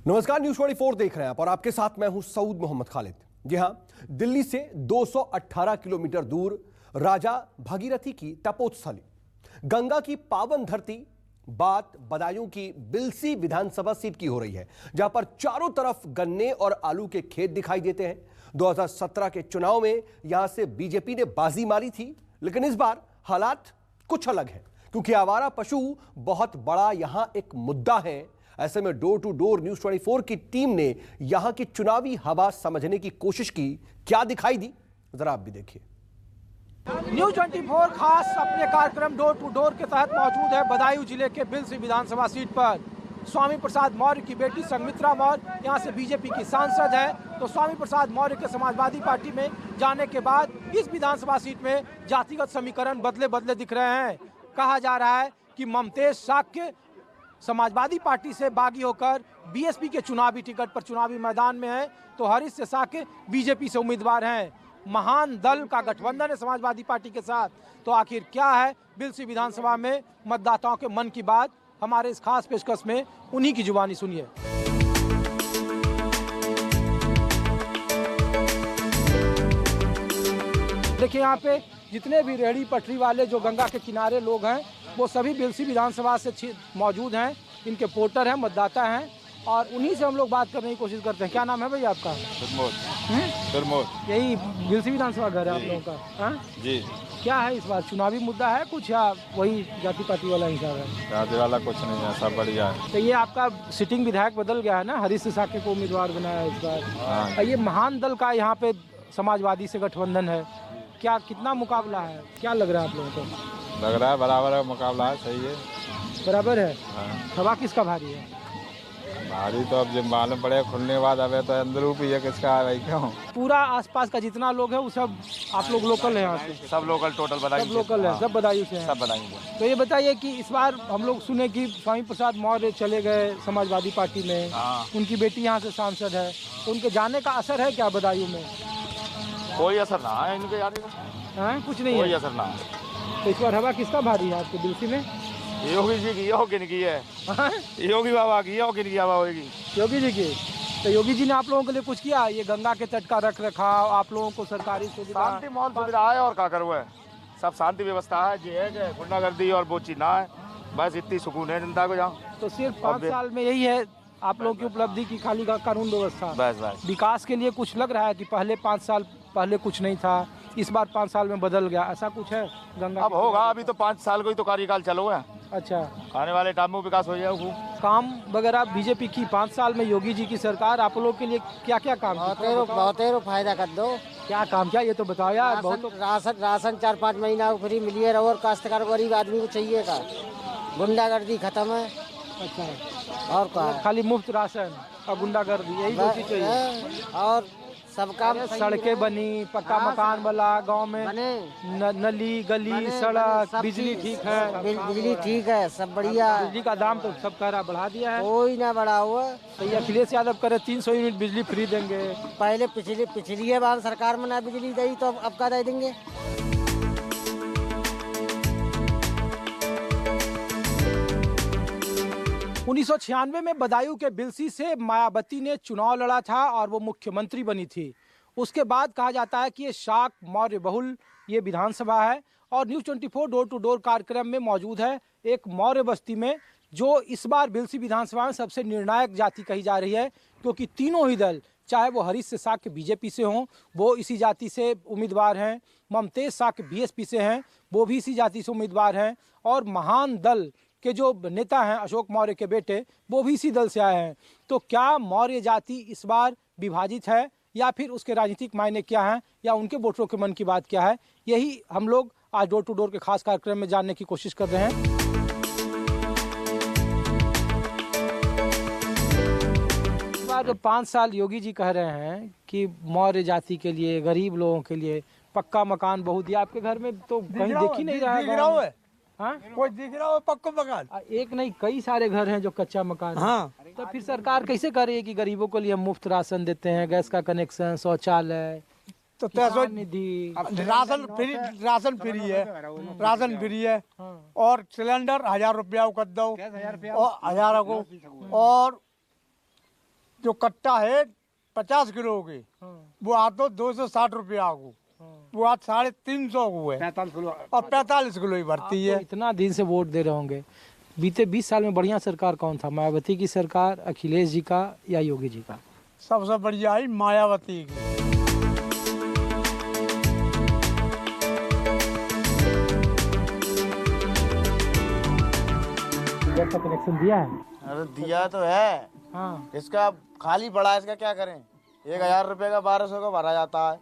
नमस्कार, न्यूज़ 24 देख रहे हैं आप और आपके साथ मैं हूं सऊद मोहम्मद खालिद। जी हां, दिल्ली से 218 किलोमीटर दूर राजा भागीरथी की तपोस्थली गंगा की पावन धरती बात बदायूं की बिलसी विधानसभा सीट की हो रही है, जहां पर चारों तरफ गन्ने और आलू के खेत दिखाई देते हैं। 2017 के चुनाव में यहां से बीजेपी ने बाजी मारी थी, लेकिन इस बार हालात कुछ अलग है, क्योंकि आवारा पशु बहुत बड़ा यहां एक मुद्दा है। ऐसे में डोर टू डोर न्यूज़ 24 की टीम ने यहां की चुनावी हवा समझने की कोशिश की। क्या दिखाई दी, जरा आप भी देखिए। न्यूज़ 24 खास अपने कार्यक्रम डोर टू डोर के तहत मौजूद है बदायूं जिले के बिलसी विधानसभा सीट पर। स्वामी प्रसाद मौर्य की बेटी संघमित्रा मौर्य यहाँ से बीजेपी की सांसद है, तो स्वामी प्रसाद मौर्य के समाजवादी पार्टी में जाने के बाद इस विधानसभा सीट में जातिगत समीकरण बदले बदले दिख रहे हैं। कहा जा रहा है कि ममतेज शाक्य समाजवादी पार्टी से बागी होकर बीएसपी के चुनावी टिकट पर चुनावी मैदान में है, तो हरीश से शाक्य बीजेपी से उम्मीदवार हैं। महान दल का गठबंधन है समाजवादी पार्टी के साथ। तो आखिर क्या है बिलसी विधानसभा में मतदाताओं के मन की बात, हमारे इस खास पेशकश में उन्हीं की जुबानी सुनिए। देखिए, यहाँ पे जितने भी रेहड़ी पटरी वाले जो गंगा के किनारे लोग हैं वो सभी बिलसी विधानसभा से मौजूद हैं। इनके वोटर हैं, मतदाता हैं, और उन्हीं से हम लोग बात करने की कोशिश करते हैं। क्या नाम है भैया आपका? फिरमोर। यही बिलसी विधानसभा घर है आप लोगों का? हाँ जी। क्या है इस बार चुनावी मुद्दा है कुछ, या वही जाति पाति वाला हिसाब है? जाति वाला कुछ नहीं है, सब बढ़िया है। तो ये आपका सिटिंग विधायक बदल गया है ना, हरीश शाक्य को उम्मीदवार बनाया इस बार। हाँ। ये महान दल का यहाँ पे समाजवादी से गठबंधन है, क्या कितना मुकाबला है, क्या लग रहा है आप लोगों को? लग रहा है बराबर है, मुकाबला है, सही है, बराबर है। हाँ। हवा किसका भारी है? भारी तो अब जब मालूम पड़ेगा खुलने के बाद, अब तो अंदरूप ही है किसका है भाई। क्यों पूरा आसपास का जितना लोग है वो सब आप लोग लोकल है यहाँ से? सब लोकल, टोटल बदायूं, सब लोकल है, सब बदायूं से हैं। सब बदायूं। तो ये बताइए कि इस बार हम लोग सुने कि स्वामी प्रसाद मौर्य चले गए समाजवादी पार्टी में, उनकी बेटी यहाँ से सांसद है, तो उनके जाने का असर है क्या बदायूं में? कोई असर ना है इनके जाने का। हाँ, कुछ नहीं कोई है। असर ना है। तो इस बार हवा किसका भारी है आपके बिलसी में? योगी जी की, योगी की है। योगी बाबा की, योगी की हवा होगी। योगी जी की। तो योगी जी ने आप लोगों के लिए कुछ किया? ये गंगा के तट का रख रखाव, आप लोगों को सरकारी सुविधा, शांति माहौल सुविधा है, और क्या करूँ है, सब शांति व्यवस्था है जी, है कि गुंडागर्दी और वो चीज ना है, बस इतनी सुकून है जनता को जहाँ। तो सिर्फ 5 साल में यही है आप लोगों की उपलब्धि की, खाली कानून व्यवस्था? बस विकास के लिए कुछ लग रहा है कि पहले 5 साल पहले कुछ नहीं था, इस बार 5 साल में बदल गया, ऐसा कुछ है गंगा? अब होगा, अभी तो 5 साल को ही तो कार्यकाल चलो है। अच्छा, आने वाले टाइम में विकास हो जाएगा। काम वगैरह बीजेपी की 5 साल में योगी जी की सरकार आप लोग के लिए क्या क्या काम किया? बहुत फायदा कर दो। क्या काम किया ये तो बताओ यार। बहुत राशन 4-5 महीना फ्री मिली है, और काश्तकार गरीब आदमी को चाहिए का, गुंडागर्दी खत्म है। अच्छा, और क्या, खाली मुफ्त राशन और गुंडागर्दी, यही दो चीज चाहिए। और सबका सड़कें बनी, पक्का मकान वाला गांव में बने, नली गली सड़क, बिजली ठीक है? बिजली ठीक है, सब बढ़िया। बिजली का दाम तो सब कह रहा बढ़ा दिया है। कोई ना बढ़ा हुआ। तो ये अखिलेश यादव करे 300 यूनिट बिजली फ्री देंगे। पहले पिछली बार सरकार में ना बिजली दी, तो अब का दे देंगे। 1996 में बदायूं के बिलसी से मायावती ने चुनाव लड़ा था और वो मुख्यमंत्री बनी थी। उसके बाद कहा जाता है कि ये शाक मौर्य बहुल ये विधानसभा है, और न्यूज़ 24 डोर टू डोर कार्यक्रम में मौजूद है एक मौर्य बस्ती में, जो इस बार बिलसी विधानसभा में सबसे निर्णायक जाति कही जा रही है, क्योंकि तीनों ही दल, चाहे वो हरीश से शाक्य बीजेपी से हों, वो इसी जाति से उम्मीदवार हैं, ममतेज शाक्य बीएसपी से हैं, वो भी इसी जाति से उम्मीदवार हैं, और महान दल के जो नेता हैं अशोक मौर्य के बेटे, वो भी इसी दल से आए हैं। तो क्या मौर्य जाति इस बार विभाजित है, या फिर उसके राजनीतिक मायने क्या हैं, या उनके वोटरों के मन की बात क्या है, यही हम लोग आज डोर टू डोर के खास कार्यक्रम में जानने की कोशिश कर रहे हैं। इस बार जो 5 साल योगी जी कह रहे हैं कि मौर्य जाति के लिए, गरीब लोगों के लिए पक्का मकान बहुत दिया, आपके घर में तो कहीं दिख ही नहीं रहा है। हाँ? कोई दिख रहा हो पक्का मकान? एक नहीं, कई सारे घर हैं जो कच्चा मकान है। हाँ। तो फिर सरकार कैसे कर रही है कि गरीबों को लिए मुफ्त राशन देते हैं, गैस का कनेक्शन, शौचालय, तो किसान निधि, राशन फ्री है, राशन फ्री है, और सिलेंडर 1000 रुपया कर दो, और 1000 को, और जो कट्टा है 50 किलो के, वो आज तो 260 रुपया को, वो आज 350 को है, 45 किलो और 45 किलो ही भरती है। तो इतना दिन से वोट दे रहे होंगे, बीते 20 साल में बढ़िया सरकार कौन था? मायावती की सरकार, अखिलेश जी का या योगी जी का? सबसे बढ़िया है मायावती की। गैस का कनेक्शन दिया है? अरे दिया तो है। हाँ। इसका खाली पड़ा है, इसका क्या करें? 1000 रुपये का 1200 का भरा जाता है।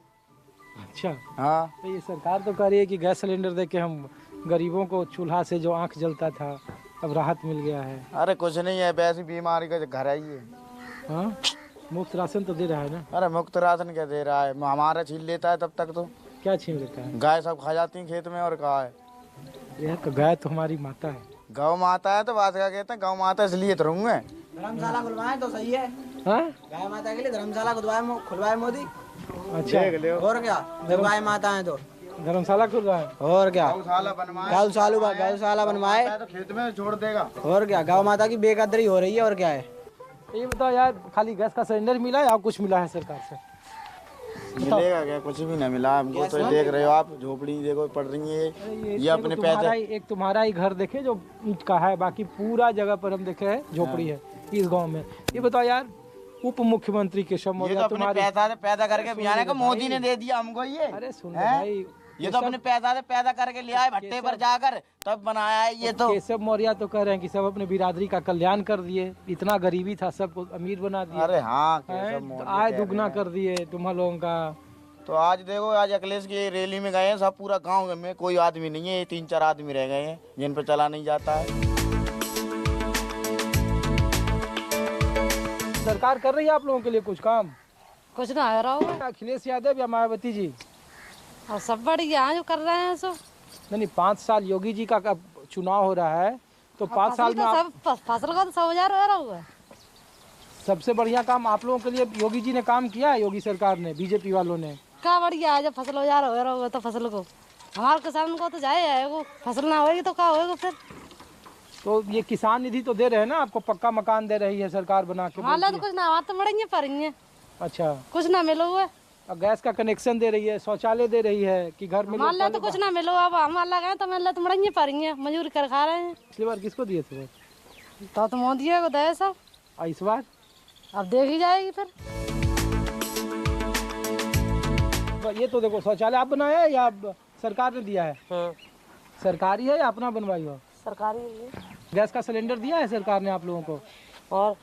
अच्छा। हाँ, तो ये सरकार तो कह रही है कि गैस सिलेंडर दे के हम गरीबों को चूल्हा से जो आंख जलता था अब राहत मिल गया है। अरे कुछ नहीं है, वैसी बीमारी का घर है ये। हाँ, मुफ्त राशन तो दे रहा है ना? अरे मुफ्त राशन क्या दे रहा है? हमारा छीन लेता है तब तक तो। क्या छीन लेता है? गाय सब खा जाती है खेत में, और कहा है यह तो गाय तो हमारी माता है। गौ माता है तो बात क्या कहते हैं, गौ माता इसलिए तो रहूंगे। धर्मशाला खुलवाए तो सही है, हाँ? गाय माता के लिए धर्मशाला खुलवाए मोदी। अच्छा, और क्या, जब गाय माता है तो धर्मशाला खुल रहा है। और क्या, गौशाला बनवाए, गौशाला बनवाए तो खेत में छोड़ देगा। और क्या, गौ माता की बेकदरी हो रही है। और क्या है? ये बताओ यार, खाली गैस का सिलेंडर मिला है या कुछ मिला है सरकार से? मिलेगा क्या? कुछ भी नहीं मिला हमको। तो देख रहे हो आप, झोपड़ी देखो पड़ रही है ये अपने पैसे। एक तुम्हारा ही घर देखे जो ईंट का है, बाकी पूरा जगह पर हम देखे है झोपड़ी है इस गांव में। ये बताओ यार, उप मुख्यमंत्री केशव ये मौर्य तो अपने तुम्हारी, पैसा से पैदा करके बिहार को मोदी ने दे दिया हमको ये। अरे सुन हैं? भाई, ये तो अपने पैसा से पैदा करके लिया है, भट्टे पर जाकर तब बनाया है ये तो। केशव मौर्य तो कह रहे हैं कि सब अपने बिरादरी का कल्याण कर दिए, इतना गरीबी था सबको अमीर बना दिया। अरे हाँ, हैं? तो आय दुगना कर दिए तुम लोगों का। तो आज देखो, आज अखिलेश की रैली में गए हैं सब, पूरा गांव में कोई आदमी नहीं है, 3-4 आदमी रह गए हैं जिन पर चला नहीं जाता है। सरकार कर रही है आप लोगों के लिए कुछ काम? कुछ ना हो रहा हो। अखिलेश यादव या मायावती जी? और सब बढ़िया जो कर रहे हैं सो। नहीं, 5 साल योगी जी का चुनाव हो रहा है, तो 5 साल में सब फसल का तो 100,000 हो रहा हुआ। सबसे बढ़िया काम आप लोगों के लिए योगी जी ने काम किया है, योगी सरकार ने, बीजेपी वालों ने। क्या बढ़िया है, जब फसल 1,000 हो रहा हुआ तो फसल को हमारे किसान को तो जाए वो फसल ना होगी तो क्या होगा फिर? तो ये किसान निधि तो दे रहे हैं ना आपको, पक्का मकान दे रही है सरकार बना के। हमारे तो कुछ ना, हमारे तो मरेंगे पड़ेंगे। अच्छा, कुछ ना मिलो हुआ। और गैस का कनेक्शन दे रही है, शौचालय दे रही है कि घर में? हमारे तो कुछ ना मिलो, अब हमारे लगे तो मेरे तो मरेंगे पड़ेंगे, मजदूरी कर खा रहे हैं। पिछली बार किसको दिए थे? तो मोदी को दे सब। और इस बार अब देखी जाएगी फिर। ये तो देखो, शौचालय आप बनाया है या सरकार ने दिया है? हाँ। सरकारी है या अपना बनवाई हो? सरकारी। गैस का सिलेंडर दिया है सरकार ने आप लोगों को? और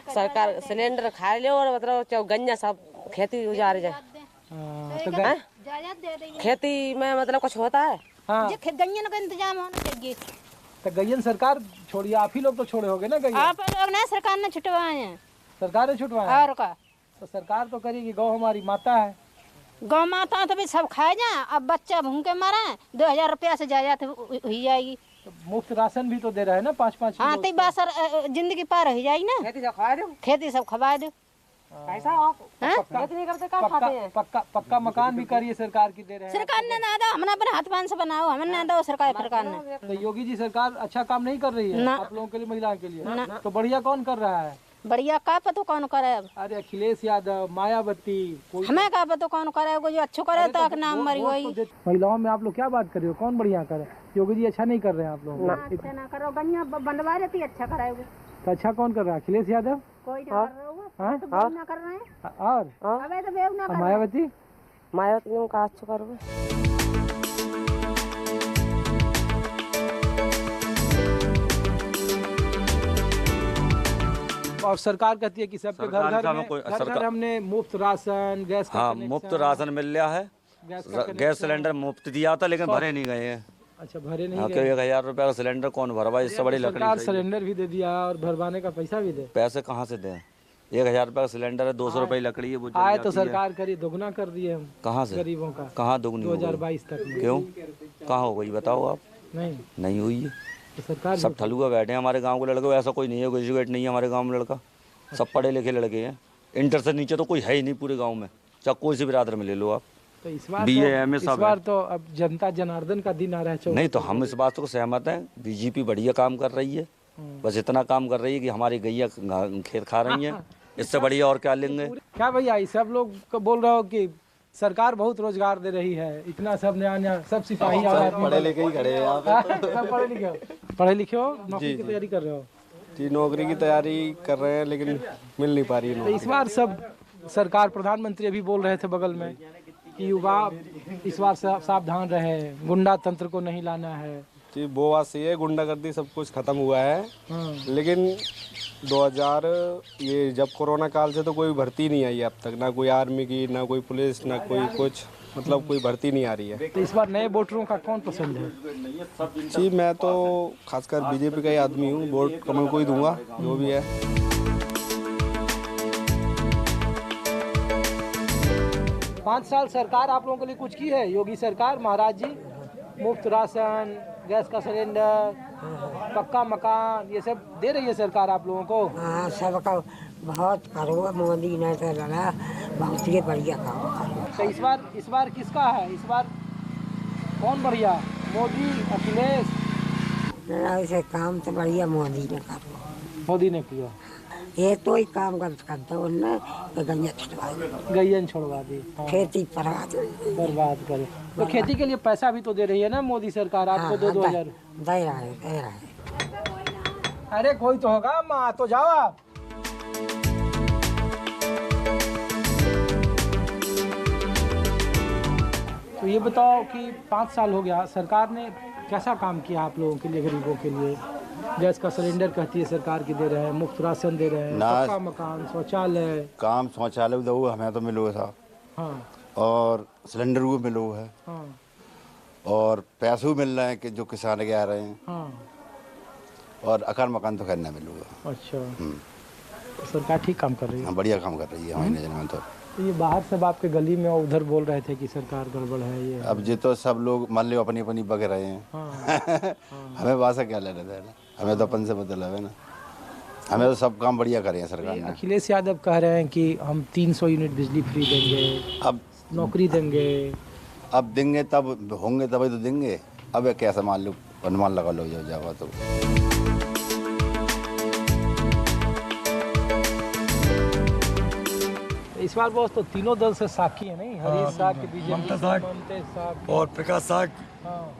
सरकार सिलेंडर खा ले, और मतलब गन्ना सब खेती उजाड़ जाए। तो खेती में मतलब कुछ होता है? हाँ, गैयन का इंतजाम होना चाहिए। तो गैयन सरकार छोड़िए, आप ही लोग तो छोड़े होगे ना गैयन? आप लोग ना, सरकार ने छुटवाए हैं। सरकार ने छुटवाया? और का तो सरकार तो करेगी, गौ हमारी माता है। गौ माता तो भी सब खाए जाए, अब बच्चा भूखे मरे, 2,000 रुपया से जायदाद हुई जाएगी। तो मुफ्त राशन भी तो दे रहा है ना, 5-5 हाँ, तो बासर जिंदगी पार हो जाएगी ना। खेती सब खा दो, खेती सब खवा दो। ऐसा आप खेती नहीं करते, क्या खाते हैं? पक्का मकान भी करिए, सरकार की दे रहे हैं। सरकार ने ना दो, हमने अपने हाथ पान से बनाओ, हमने ना दो सरकार ने। तो योगी जी सरकार अच्छा काम नहीं कर रही है ना। आप लोगों के लिए, महिलाओं के लिए? ना। तो बढ़िया कौन कर रहा है? बढ़िया का पतो कौन करे? अब अरे अखिलेश यादव, मायावती, कोई हमें का पतो कौन करे? कोई अच्छो करे तो नाम मरी वही। महिलाओं में आप लोग क्या बात कर रहे हो, कौन बढ़िया करे? योगी जी अच्छा नहीं कर रहे हैं आप लोग? अच्छा ना करो, गन्या बनवा देती, अच्छा कराओगे तो अच्छा कौन कर रहा है? अखिलेश यादव? कोई ना कर रहा होगा, तो बेव ना कर रहे हैं। और अबे तो बेव ना कर रहे हैं। मायावती? मायावती का अच्छा करो। और सरकार कहती है कि सबके घर हमने मुफ्त राशन, गैस का हाँ, कनेक्शन, मुफ्त राशन मिल रहा है। गैस सिलेंडर मुफ्त दिया था, लेकिन भरे नहीं गए हैं। अच्छा, भरे नहीं हाँ, गए। 1000 रुपये का सिलेंडर कौन भरवा? इससे बड़ी लकड़ी सरकार चाहिए। सिलेंडर भी दे दिया और भरवाने का पैसा भी दे। पैसे कहाँ से दें? 1000 रुपये का सिलेंडर है, 200 रुपये लकड़ी है, वो जल आए तो जाती है। सरकार करी, दोगुना कर दिए हम कहाँ से? गरीबों का। कहाँ दुगनी हो गई? 2022 तक में। क्यों, कहाँ हो गई बताओ आप? नहीं हुई है। तो सरकार सब ठलुआ बैठे हैं हमारे गाँव के लड़के, ऐसा कोई नहीं है, ग्रेजुएट नहीं है हमारे गाँव में लड़का, सब पढ़े लिखे लड़के हैं। इंटर से नीचे तो कोई है ही नहीं पूरे गाँव में, चाहे कोई से बिरादर में ले लो आप। तो इस बार BA तो, MS इस बार तो अब जनता जनार्दन का दिन आ रहा है। नहीं, तो हम इस बात को सहमत हैं, बीजेपी बढ़िया काम कर रही है, बस इतना काम कर रही है कि हमारी गैया खेत खा रही हैं, इससे बढ़िया और क्या लेंगे। क्या भैया सब लोग बोल रहे हो कि सरकार बहुत रोजगार दे रही है, इतना सब नया नया, सब सिपाही पढ़े लिखे ही खड़े हैं यहाँ पे। सब पढ़े लिखे हो, नौकरी की तैयारी कर रहे हो? जी नौकरी की तैयारी कर रहे हैं लेकिन मिल नहीं पा रही है। तो इस बार सब सरकार, प्रधानमंत्री अभी बोल रहे थे बगल में कि युवा इस बार सावधान रहे, गुंडा तंत्र को नहीं लाना है। जी वो बात सही है, गुंडागर्दी सब कुछ खत्म हुआ है, लेकिन 2000 ये जब कोरोना काल से तो कोई भर्ती नहीं आई अब तक, ना कोई आर्मी की, ना कोई पुलिस, ना कोई कुछ, मतलब कोई भर्ती नहीं आ रही है। तो इस बार नए वोटरों का कौन पसंद है? जी मैं तो खासकर बीजेपी का ही आदमी हूँ, वोट कमल को ही दूंगा जो भी है। पाँच साल सरकार आप लोगों के लिए कुछ की है? योगी सरकार, महाराज जी, मुफ्त राशन, गैस का सिलेंडर, पक्का मकान, ये सब दे रही है सरकार आप लोगों को? हाँ सबका बहुत करो, मोदी ने तो लगा बहुत ही बढ़िया काम। तो इस बार किसका है? इस बार कौन बढ़िया, मोदी, अखिलेश? ऐसे काम तो बढ़िया मोदी ने करो। मोदी ने किया, ये तो ही काम करते उनने गैया छुड़वा दी, गैयन छोड़वा दी, खेती बर्बाद करे। तो खेती के लिए पैसा भी तो दे रही है ना मोदी सरकार आपको, 2-2000 दे रहा है। अरे कोई तो होगा, माँ तो जाओ आप। तो ये बताओ कि 5 साल हो गया, सरकार ने कैसा काम किया आप लोगों के लिए, गरीबों के लिए? गैस का सिलेंडर कहती है सरकार की दे रहे हैं, मुफ्त राशन दे रहे हैं, पक्का मकान, शौचालय, काम शौचालय दो हमें तो मिलो था। हाँ। और सिलेंडर भी मिलो है। हाँ। और पैसे भी मिल रहे हैं कि जो किसान के आ रहे हैं। हाँ। और अकाल मकान तो करना मिलूगा। अच्छा, तो सरकार ठीक काम कर रही है? बढ़िया काम कर रही है हमारी नजर में तो। ये बाहर सब आपके गली में उधर बोल रहे थे कि सरकार गड़बड़ है ये। अब ये तो सब लोग मान लो अपनी अपनी बग रहे हैं। हाँ। हमें बात से क्या लेना देना, हमें तो अपन से मतलब है ना, हमें तो सब काम बढ़िया करे हैं सरकार ने। अखिलेश यादव कह रहे हैं कि हम 300 यूनिट बिजली फ्री देंगे, अब नौकरी देंगे। अब देंगे तब होंगे तभी तो देंगे। अब कैसा मान लो, अनुमान लगा लो जावा तो। इस बार बॉस तो तीनों दल से साखी है नहीं, हरीश साख, बीजेपी साख और प्रकाश साख,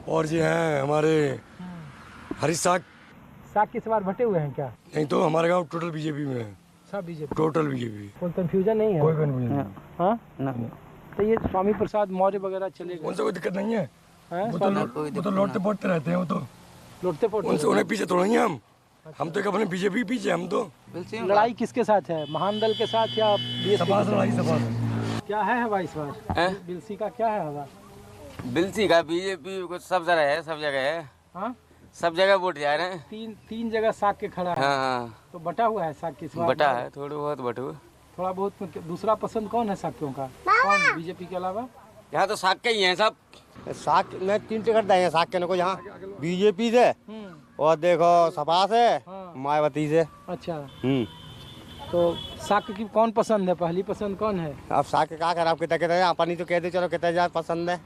और जी हैं हमारे हरीश साख। साख इस बार बटे हुए हैं क्या? नहीं तो हमारे गांव टोटल बीजेपी में है। सब बीजेपी? Total BJP. कोई कंफ्यूजन नहीं है? कोई कंफ्यूजन नहीं। हाँ नहीं। तो ये स्वामी प्रसाद मौर्य वगैरह चलेगा, उनसे कोई दिक्कत नहीं है। वो तो लौटते पोटते रहते हैं, वो तो लौटते पोटते, उनसे उन्हें पीछे थोड़ा ही हम तो अपने बीजेपी पीछे। हम तो लड़ाई किसके साथ है, महान दल के साथ या लड़ाई? क्या है हवा इस बार? बिलसी का क्या है हवा? बिलसी का बीजेपी को सब जगह है, सब जगह है। हाँ? सब जगह वोट जा रहे हैं। तीन जगह साख के खड़ा है। हाँ। तो बटा हुआ है साख किस बार? बटा है, थोड़ा बहुत बटू। थोड़ा बहुत। दूसरा पसंद कौन है साखियों का? कौन बीजेपी के अलावा? यहाँ तो साख के ही हैं सब। साख में 3 टिकट देंगे साख के को, यहाँ बीजेपी से और देखो सपा से, मायावती से। अच्छा। तो साख की कौन पसंद है? पहली पसंद कौन है? अब साख क्या कर, आप कितना कहते हैं अपनी तो कहते चलो कितना ज्यादा पसंद है।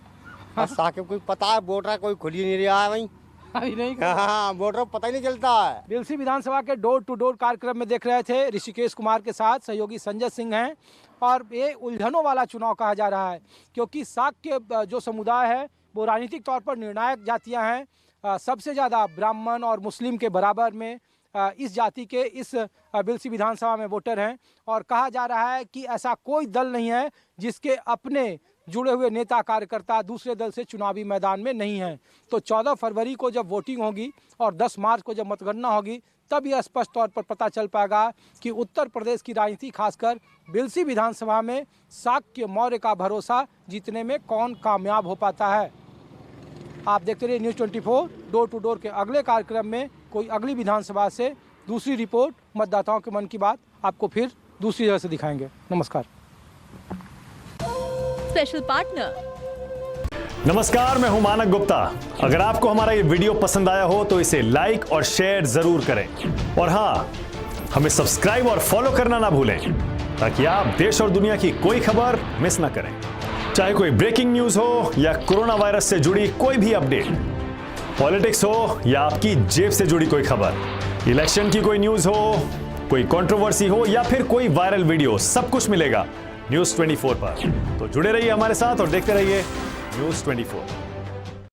अब साख कोई पता है वोटर कोई खुल ही नहीं रहा है वही। अभी नहीं। हाँ, वोटर पता ही नहीं चलता है। बिलसी विधानसभा के डोर टू डोर कार्यक्रम में देख रहे थे ऋषिकेश कुमार के साथ सहयोगी संजय सिंह हैं। और ये उलझनों वाला चुनाव कहा जा रहा है, क्योंकि साख के जो समुदाय है वो राजनीतिक तौर पर निर्णायक जातियां हैं। सबसे ज़्यादा ब्राह्मण और मुस्लिम के बराबर में इस जाति के इस बिलसी विधानसभा में वोटर हैं। और कहा जा रहा है कि ऐसा कोई दल नहीं है जिसके अपने जुड़े हुए नेता कार्यकर्ता दूसरे दल से चुनावी मैदान में नहीं हैं। तो 14 फरवरी को जब वोटिंग होगी और 10 मार्च को जब मतगणना होगी, तब यह स्पष्ट तौर पर पता चल पाएगा कि उत्तर प्रदेश की राजनीति, खासकर बिलसी विधानसभा में शाक्य मौर्य का भरोसा जीतने में कौन कामयाब हो पाता है। आप देखते रहिए न्यूज़ 24 डोर टू डोर के अगले कार्यक्रम में कोई अगली विधानसभा से दूसरी रिपोर्ट, मतदाताओं के मन की बात आपको फिर दूसरी जगह से दिखाएंगे। नमस्कार। Special partner. नमस्कार, मैं हूं मानक गुप्ता। अगर आपको हमारा ये वीडियो पसंद आया हो तो इसे लाइक और शेयर जरूर करें। और हाँ, हमें सब्सक्राइब और फॉलो करना ना भूलें, ताकि आप देश और दुनिया की कोई खबर मिस ना करें। चाहे कोई ब्रेकिंग न्यूज हो या कोरोना वायरस से जुड़ी कोई भी अपडेट, पॉलिटिक्स हो या आपकी जेब से जुड़ी कोई खबर, इलेक्शन की कोई न्यूज हो कोई कंट्रोवर्सी हो या फिर कोई वायरल वीडियो, सब कुछ मिलेगा न्यूज़ 24 पर। तो जुड़े रहिए हमारे साथ और देखते रहिए न्यूज़ 24।